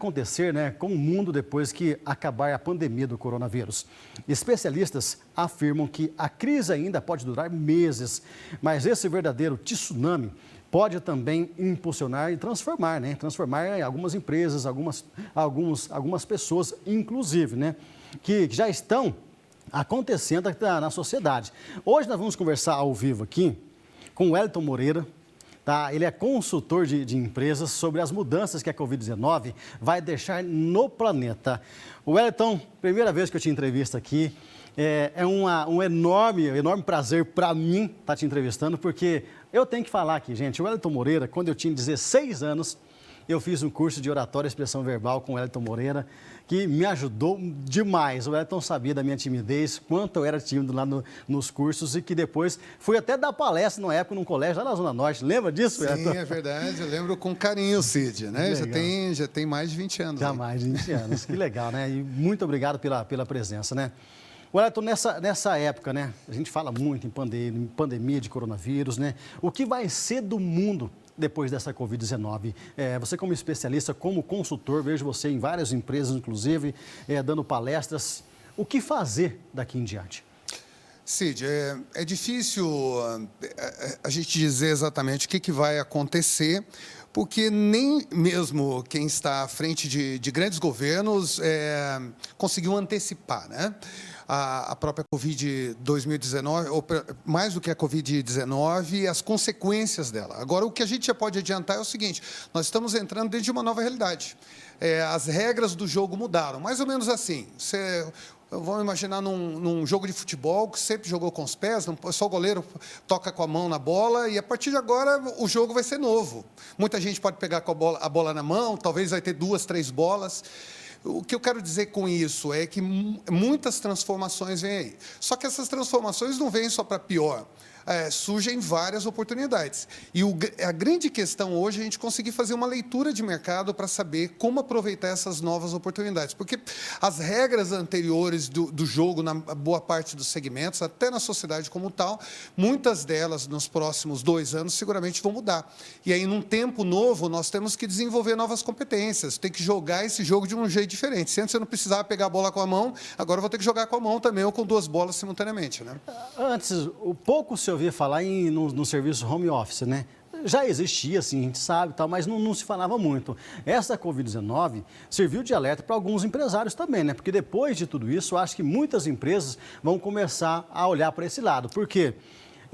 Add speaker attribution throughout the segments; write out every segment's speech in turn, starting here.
Speaker 1: acontecer, né, com o mundo depois que acabar a pandemia do coronavírus? Especialistas afirmam que a crise ainda pode durar meses, mas esse verdadeiro tsunami pode também impulsionar e transformar, né? Transformar algumas empresas, algumas pessoas, inclusive, né? Que já estão acontecendo na sociedade. Hoje nós vamos conversar ao vivo aqui com o Wellington Moreira. Tá? Ele é consultor de empresas sobre as mudanças que a Covid-19 vai deixar no planeta. O Wellington, primeira vez que eu te entrevisto aqui, é um enorme prazer para mim estar te entrevistando, porque eu tenho que falar aqui, gente, o Wellington Moreira, quando eu tinha 16 anos, eu fiz um curso de oratória e expressão verbal com o Wellington Moreira, que me ajudou demais. O Wellington sabia da minha timidez, quanto eu era tímido lá nos cursos e que depois fui até dar palestra numa época num colégio lá na Zona Norte. Lembra disso, Wellington?
Speaker 2: Sim, é verdade. Eu lembro com carinho, Cid, né? Já tem mais de 20 anos.
Speaker 1: Já
Speaker 2: aí.
Speaker 1: mais de 20 anos. Que legal, né? E muito obrigado pela presença, né? Wellington, nessa época, né? A gente fala muito em pandemia de coronavírus, né? O que vai ser do mundo depois dessa Covid-19? Você como especialista, como consultor, vejo você em várias empresas, inclusive, dando palestras. O que fazer daqui em diante?
Speaker 2: Cid, é difícil a gente dizer exatamente o que vai acontecer, porque nem mesmo quem está à frente de grandes governos conseguiu antecipar, né? A própria Covid-2019, ou mais do que a Covid-19, as consequências dela. Agora, o que a gente já pode adiantar é o seguinte: nós estamos entrando dentro de uma nova realidade. As regras do jogo mudaram, mais ou menos assim. Vamos imaginar num jogo de futebol que sempre jogou com os pés, só o goleiro toca com a mão na bola e, a partir de agora, o jogo vai ser novo. Muita gente pode pegar com a bola na mão, talvez vai ter 2, 3 bolas. O que eu quero dizer com isso é que muitas transformações vêm aí. Só que essas transformações não vêm só para pior. Surgem várias oportunidades. E a grande questão hoje é a gente conseguir fazer uma leitura de mercado para saber como aproveitar essas novas oportunidades. Porque as regras anteriores do jogo, na boa parte dos segmentos, até na sociedade como tal, muitas delas, nos próximos 2 anos, seguramente vão mudar. E aí, num tempo novo, nós temos que desenvolver novas competências. Tem que jogar esse jogo de um jeito diferente. Se antes eu não precisava pegar a bola com a mão, agora eu vou ter que jogar com a mão também, ou com 2 bolas simultaneamente, né?
Speaker 1: Antes, o pouco se ouvia falar no serviço home office, né? Já existia, assim, a gente sabe, tal, mas não se falava muito. Essa Covid-19 serviu de alerta para alguns empresários também, né? Porque depois de tudo isso, eu acho que muitas empresas vão começar a olhar para esse lado. Por quê?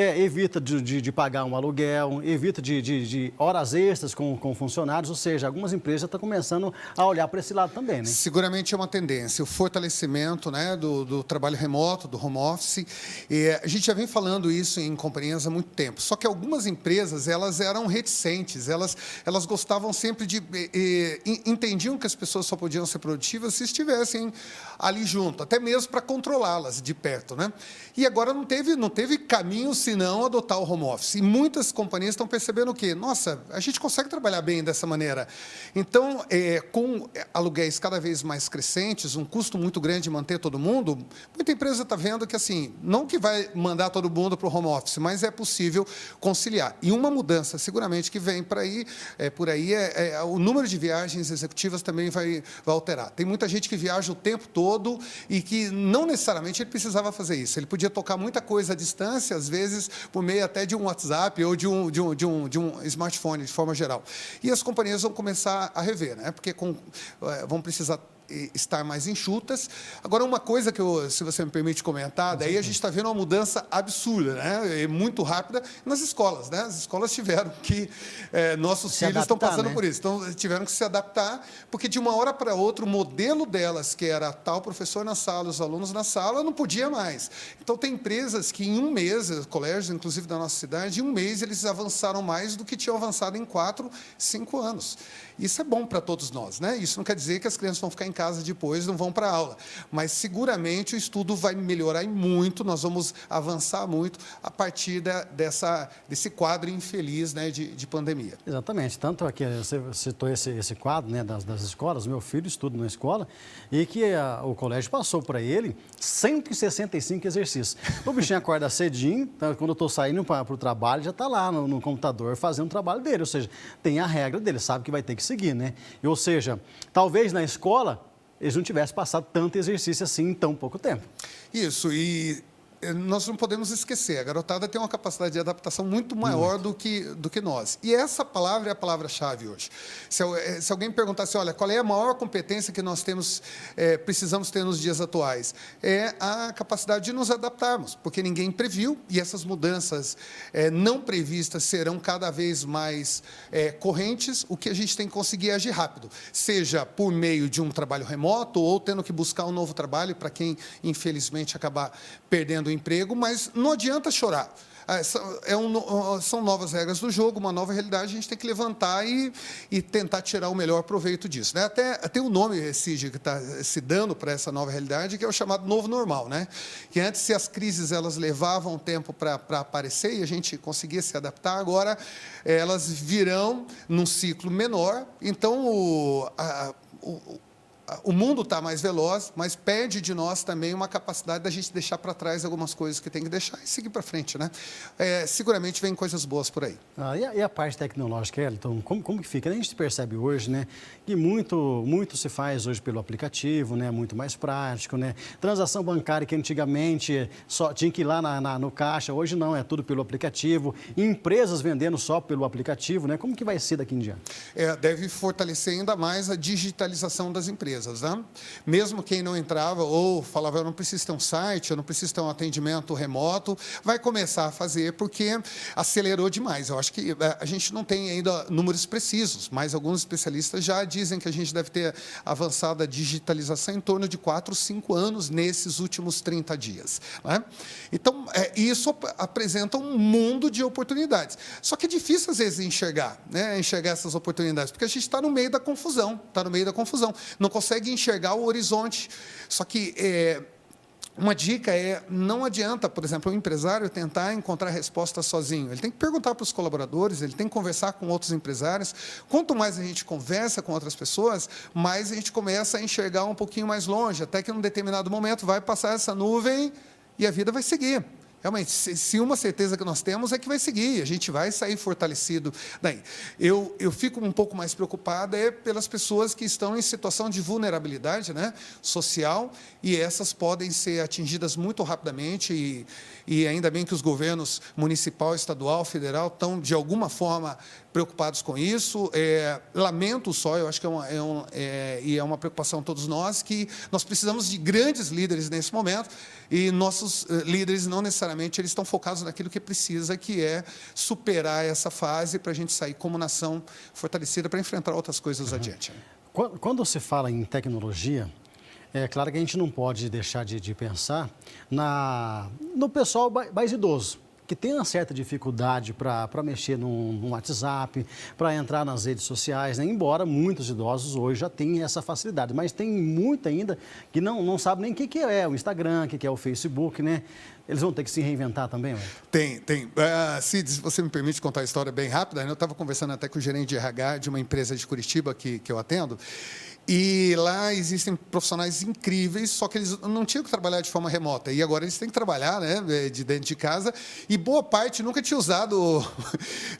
Speaker 1: Evita de pagar um aluguel, evita de horas extras com funcionários, ou seja, algumas empresas já estão começando a olhar para esse lado também, né?
Speaker 2: Seguramente é uma tendência, o fortalecimento, né, do trabalho remoto, do home office. A gente já vem falando isso em companhias há muito tempo, só que algumas empresas, elas eram reticentes, elas gostavam sempre entendiam que as pessoas só podiam ser produtivas se estivessem ali junto, até mesmo para controlá-las de perto, né? E agora não teve caminho senão adotar o home office. E muitas companhias estão percebendo que, nossa, a gente consegue trabalhar bem dessa maneira. Então, com aluguéis cada vez mais crescentes, um custo muito grande de manter todo mundo, muita empresa está vendo que, assim, não que vai mandar todo mundo para o home office, mas é possível conciliar. E uma mudança, seguramente, que vem por aí o número de viagens executivas também vai alterar. Tem muita gente que viaja o tempo todo e que não necessariamente ele precisava fazer isso. Ele podia tocar muita coisa à distância, às vezes por meio até de um WhatsApp ou de um smartphone, de forma geral. E as companhias vão começar a rever, né? Porque vão precisar estar mais enxutas. Agora, uma coisa que se você me permite comentar, daí a gente está vendo uma mudança absurda, né? Muito rápida nas escolas, né? As escolas tiveram que... nossos filhos estão passando, né, por isso. Então, tiveram que se adaptar, porque de uma hora para outra, o modelo delas, que era tal professor na sala, os alunos na sala, não podia mais. Então, tem empresas que em um mês, colégios, inclusive da nossa cidade, em um mês eles avançaram mais do que tinham avançado em 4, 5 anos. Isso é bom para todos nós, né? Isso não quer dizer que as crianças vão ficar em casa depois, não vão para a aula. Mas, seguramente, o estudo vai melhorar muito, nós vamos avançar muito a partir desse quadro infeliz, né, de pandemia.
Speaker 1: Exatamente. Tanto que você citou esse quadro, né, das escolas. Meu filho estuda numa escola e que o colégio passou para ele 165 exercícios. O bichinho acorda cedinho, então, quando eu estou saindo para o trabalho, já está lá no computador fazendo o trabalho dele. Ou seja, tem a regra dele, sabe que vai ter que seguir, né? Ou seja, talvez na escola eles não tivessem passado tanto exercício assim em tão pouco tempo.
Speaker 2: Isso, e nós não podemos esquecer, a garotada tem uma capacidade de adaptação muito maior do que nós. E essa palavra é a palavra-chave hoje. Se alguém perguntasse, olha, qual é a maior competência que nós temos, precisamos ter nos dias atuais? É a capacidade de nos adaptarmos, porque ninguém previu, e essas mudanças não previstas serão cada vez mais correntes. O que a gente tem que conseguir é agir rápido, seja por meio de um trabalho remoto ou tendo que buscar um novo trabalho para quem, infelizmente, acabar perdendo o emprego, mas não adianta chorar. São novas regras do jogo, uma nova realidade, a gente tem que levantar e tentar tirar o melhor proveito disso, né? Até o nome, Cid, que está se dando para essa nova realidade, que é o chamado novo normal, né? Que antes, se as crises elas levavam tempo para aparecer e a gente conseguia se adaptar, agora elas virão num ciclo menor. Então, o mundo está mais veloz, mas pede de nós também uma capacidade da gente deixar para trás algumas coisas que tem que deixar e seguir para frente, né? Seguramente vem coisas boas por aí.
Speaker 1: E a parte tecnológica, Elton, como que fica? A gente percebe hoje, né, que muito se faz hoje pelo aplicativo, né, muito mais prático, né? Transação bancária que antigamente só tinha que ir lá no caixa, hoje não, é tudo pelo aplicativo. Empresas vendendo só pelo aplicativo, né? Como que vai ser daqui em diante?
Speaker 2: Deve fortalecer ainda mais a digitalização das empresas. Né? Mesmo quem não entrava ou falava, eu não preciso ter um site, eu não preciso ter um atendimento remoto, vai começar a fazer porque acelerou demais. Eu acho que a gente não tem ainda números precisos, mas alguns especialistas já dizem que a gente deve ter avançado a digitalização em torno de 4, 5 anos nesses últimos 30 dias. Né? Então, isso apresenta um mundo de oportunidades. Só que é difícil, às vezes, enxergar essas oportunidades, porque a gente está no meio da confusão, não consegue enxergar o horizonte. Só que uma dica não adianta, por exemplo, o empresário tentar encontrar respostas sozinho. Ele tem que perguntar para os colaboradores, ele tem que conversar com outros empresários. Quanto mais a gente conversa com outras pessoas, mais a gente começa a enxergar um pouquinho mais longe, até que, num determinado momento, vai passar essa nuvem e a vida vai seguir. Realmente, se uma certeza que nós temos é que vai seguir, a gente vai sair fortalecido daí. Eu fico um pouco mais preocupado pelas pessoas que estão em situação de vulnerabilidade, né, social, e essas podem ser atingidas muito rapidamente, e ainda bem que os governos municipal, estadual, federal estão, de alguma forma, preocupados com isso. Lamento só, eu acho que é uma preocupação todos nós, que nós precisamos de grandes líderes nesse momento, e nossos líderes não necessariamente eles estão focados naquilo que precisa, que é superar essa fase para a gente sair como nação fortalecida para enfrentar outras coisas adiante.
Speaker 1: Quando se fala em tecnologia, é claro que a gente não pode deixar de pensar no pessoal mais idoso, que tem uma certa dificuldade para mexer no WhatsApp, para entrar nas redes sociais, né? Embora muitos idosos hoje já tenham essa facilidade, mas tem muito ainda que não sabe nem o que é o Instagram, o que é o Facebook, né? Eles vão ter que se reinventar também, ué?
Speaker 2: Tem. Cid, se você me permite contar a história bem rápida, eu estava conversando até com o gerente de RH de uma empresa de Curitiba que eu atendo, e lá existem profissionais incríveis, só que eles não tinham que trabalhar de forma remota. E agora eles têm que trabalhar, né, de dentro de casa. E boa parte nunca tinha usado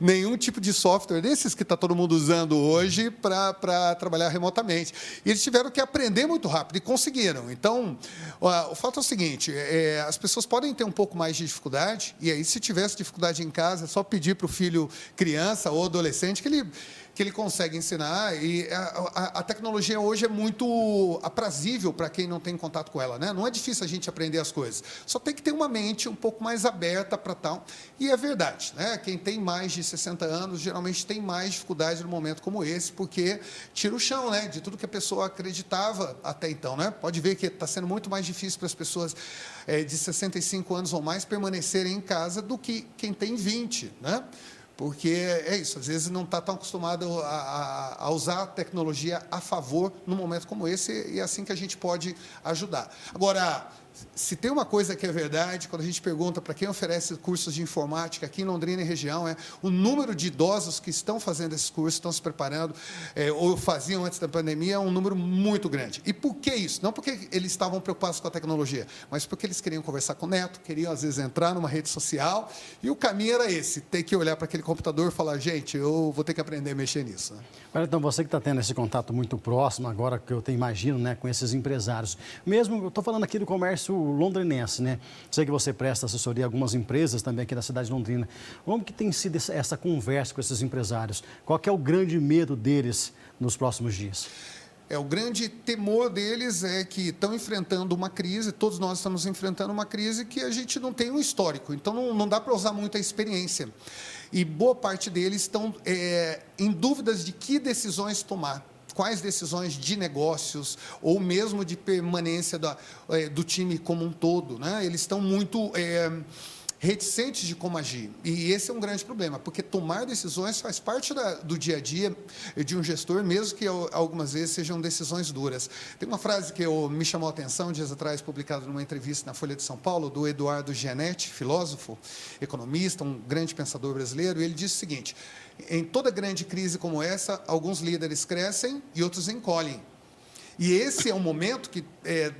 Speaker 2: nenhum tipo de software desses que está todo mundo usando hoje para trabalhar remotamente. E eles tiveram que aprender muito rápido e conseguiram. Então, o fato é o seguinte, as pessoas podem ter um pouco mais de dificuldade, e aí, se tivesse dificuldade em casa, é só pedir para o filho criança ou adolescente que ele consegue ensinar, e a tecnologia hoje é muito aprazível para quem não tem contato com ela, né? Não é difícil a gente aprender as coisas, só tem que ter uma mente um pouco mais aberta para tal, e é verdade, né? Quem tem mais de 60 anos, geralmente tem mais dificuldade num momento como esse, porque tira o chão, né, de tudo que a pessoa acreditava até então, né? Pode ver que está sendo muito mais difícil para as pessoas de 65 anos ou mais permanecerem em casa do que quem tem 20, né? Porque é isso, às vezes não está tão acostumado a usar a tecnologia a favor num momento como esse, e é assim que a gente pode ajudar. Agora, Se tem uma coisa que é verdade, quando a gente pergunta para quem oferece cursos de informática aqui em Londrina e região, o número de idosos que estão fazendo esses cursos, estão se preparando, ou faziam antes da pandemia, é um número muito grande. E por que isso? Não porque eles estavam preocupados com a tecnologia, mas porque eles queriam conversar com o neto, queriam, às vezes, entrar numa rede social, e o caminho era esse, ter que olhar para aquele computador e falar, gente, eu vou ter que aprender a mexer nisso.
Speaker 1: Olha, então, você que está tendo esse contato muito próximo agora, que eu te imagino, né, com esses empresários. Mesmo, eu estou falando aqui do comércio londrinense, né? Sei que você presta assessoria a algumas empresas também aqui da cidade de Londrina. Como que tem sido essa conversa com esses empresários? Qual que é o grande medo deles nos próximos dias?
Speaker 2: O grande temor deles é que estão enfrentando uma crise, todos nós estamos enfrentando uma crise que a gente não tem um histórico, então não dá para usar muita experiência. E boa parte deles estão em dúvidas de que decisões tomar, quais decisões de negócios ou mesmo de permanência do time como um todo, né? Eles estão muito reticentes de como agir. E esse é um grande problema, porque tomar decisões faz parte do dia a dia de um gestor, mesmo que algumas vezes sejam decisões duras. Tem uma frase que me chamou a atenção, dias atrás, publicada numa entrevista na Folha de São Paulo, do Eduardo Gianetti, filósofo, economista, um grande pensador brasileiro, e ele disse o seguinte: em toda grande crise como essa, alguns líderes crescem e outros encolhem. E esse é um momento que,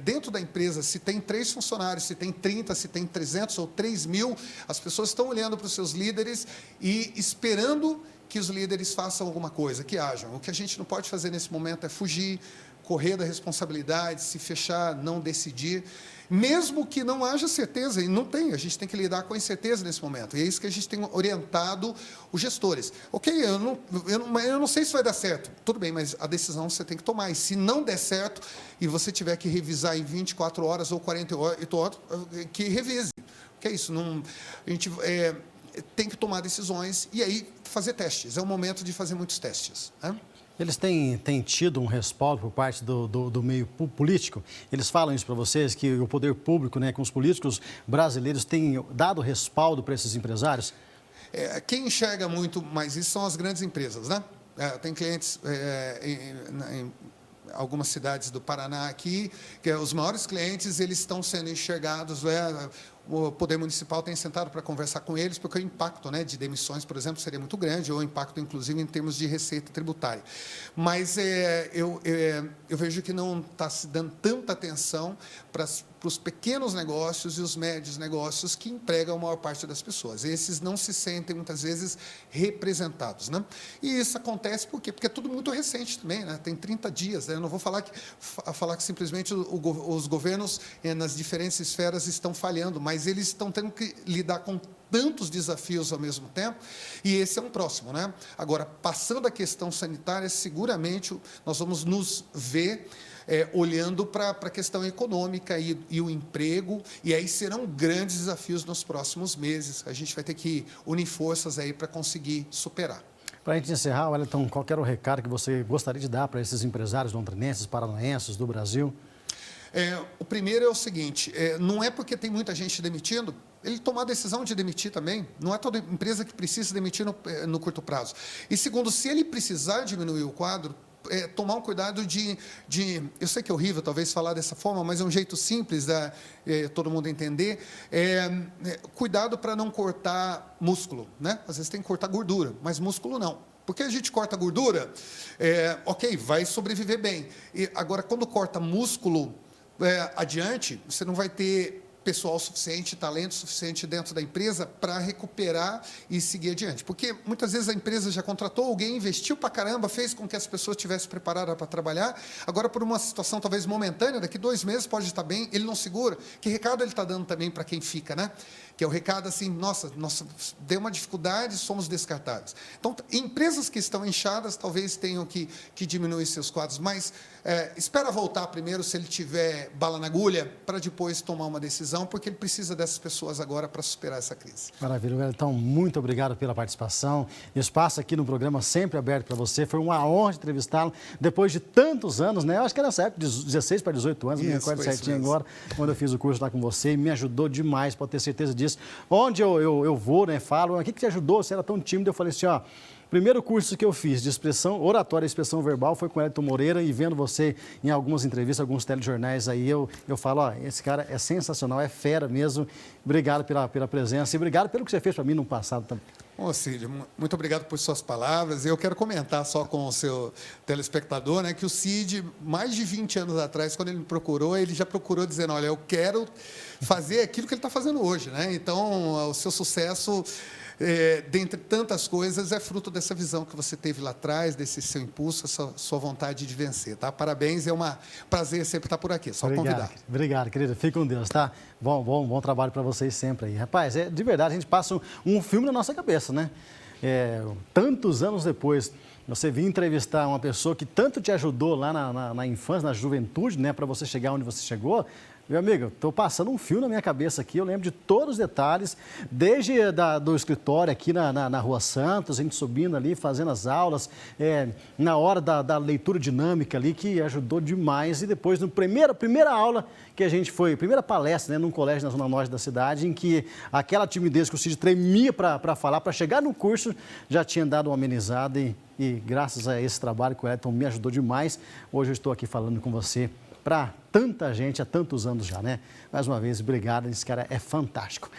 Speaker 2: dentro da empresa, se tem 3 funcionários, se tem 30, se tem 300 ou 3.000, as pessoas estão olhando para os seus líderes e esperando que os líderes façam alguma coisa, que hajam. O que a gente não pode fazer nesse momento é fugir, correr da responsabilidade, se fechar, não decidir, mesmo que não haja certeza, e não tem, a gente tem que lidar com a incerteza nesse momento, e é isso que a gente tem orientado os gestores. Ok, eu não sei se vai dar certo, tudo bem, mas a decisão você tem que tomar, e se não der certo, e você tiver que revisar em 24 horas ou 48 horas, que revise, que é isso, a gente tem que tomar decisões, e aí fazer testes, é o momento de fazer muitos testes, né?
Speaker 1: Eles têm tido um respaldo por parte do meio político? Eles falam isso para vocês, que o poder público, né, com os políticos brasileiros, tem dado respaldo para esses empresários?
Speaker 2: Quem enxerga muito mais isso são as grandes empresas, né? Tem clientes em algumas cidades do Paraná aqui, que os maiores clientes eles estão sendo enxergados, o Poder Municipal tem sentado para conversar com eles, porque o impacto, né, de demissões, por exemplo, seria muito grande, ou o impacto, inclusive, em termos de receita tributária. Mas eu vejo que não está se dando tanta atenção para os pequenos negócios e os médios negócios que empregam a maior parte das pessoas. Esses não se sentem, muitas vezes, representados, né? E isso acontece por quê? Porque é tudo muito recente também, né? Tem 30 dias. Né? Eu não vou falar que simplesmente os governos nas diferentes esferas estão falhando, mas eles estão tendo que lidar com tantos desafios ao mesmo tempo, e esse é um próximo, né? Agora, passando a questão sanitária, seguramente nós vamos nos ver olhando para a questão econômica e o emprego, e aí serão grandes desafios nos próximos meses. A gente vai ter que unir forças aí para conseguir superar.
Speaker 1: Para a gente encerrar, Wellington, qual era o recado que você gostaria de dar para esses empresários londrinenses, paranaenses do Brasil?
Speaker 2: O primeiro é o seguinte, não é porque tem muita gente demitindo, ele tomar a decisão de demitir também, não é toda empresa que precisa demitir no curto prazo. E segundo, se ele precisar diminuir o quadro, tomar um cuidado eu sei que é horrível talvez falar dessa forma, mas é um jeito simples de todo mundo entender, cuidado para não cortar músculo, né? Às vezes tem que cortar gordura, mas músculo não. Porque a gente corta gordura, ok, vai sobreviver bem. E agora, quando corta músculo adiante, você não vai ter pessoal suficiente, talento suficiente dentro da empresa para recuperar e seguir adiante. Porque muitas vezes a empresa já contratou alguém, investiu para caramba, fez com que as pessoas estivessem preparadas para trabalhar, agora por uma situação talvez momentânea, daqui 2 meses pode estar bem, ele não segura. Que recado ele está dando também para quem fica, né? Que é o recado assim, nossa, deu uma dificuldade, somos descartáveis. Então, empresas que estão inchadas talvez tenham que diminuir seus quadros, mas espera voltar primeiro, se ele tiver bala na agulha, para depois tomar uma decisão, porque ele precisa dessas pessoas agora para superar essa crise.
Speaker 1: Maravilha, então, muito obrigado pela participação. Espaço aqui no programa sempre aberto para você. Foi uma honra entrevistá-lo depois de tantos anos, né? Eu acho que era nessa época, de 16 para 18 anos, me recordo certinho agora, quando eu fiz o curso lá com você, e me ajudou demais, pode ter certeza disso. Onde eu vou, né, falo, o que te ajudou? Você era tão tímido, eu falei assim, ó, Primeiro curso que eu fiz de expressão, oratória e expressão verbal foi com o Elton Moreira e vendo você em algumas entrevistas, alguns telejornais aí, eu falo, ó, esse cara é sensacional, é fera mesmo. Obrigado pela presença e obrigado pelo que você fez para mim no passado também.
Speaker 2: Ô, Cid, muito obrigado por suas palavras. Eu quero comentar só com o seu telespectador, né, que o Cid, mais de 20 anos atrás, quando ele me procurou, ele já procurou dizendo, olha, eu quero fazer aquilo que ele está fazendo hoje, né? Então, o seu sucesso, dentre tantas coisas, é fruto dessa visão que você teve lá atrás, desse seu impulso, essa sua vontade de vencer, tá? Parabéns, é um prazer sempre estar por aqui, só convidar.
Speaker 1: Obrigado, querido. Fique com Deus, tá? Bom trabalho para vocês sempre aí. Rapaz, de verdade, a gente passa um filme na nossa cabeça, né? Tantos anos depois, você vir entrevistar uma pessoa que tanto te ajudou lá na infância, na juventude, né? Para você chegar onde você chegou. Meu amigo, estou passando um fio na minha cabeça aqui, eu lembro de todos os detalhes, desde do escritório aqui na Rua Santos, a gente subindo ali, fazendo as aulas, na hora da leitura dinâmica ali, que ajudou demais. E depois, na primeira aula que a gente foi, primeira palestra, né, num colégio na Zona Norte da cidade, em que aquela timidez que o Cid tremia para falar, para chegar no curso, já tinha dado uma amenizada e graças a esse trabalho que o Elton me ajudou demais, hoje eu estou aqui falando com você para tanta gente há tantos anos já, né? Mais uma vez, obrigado, esse cara é fantástico.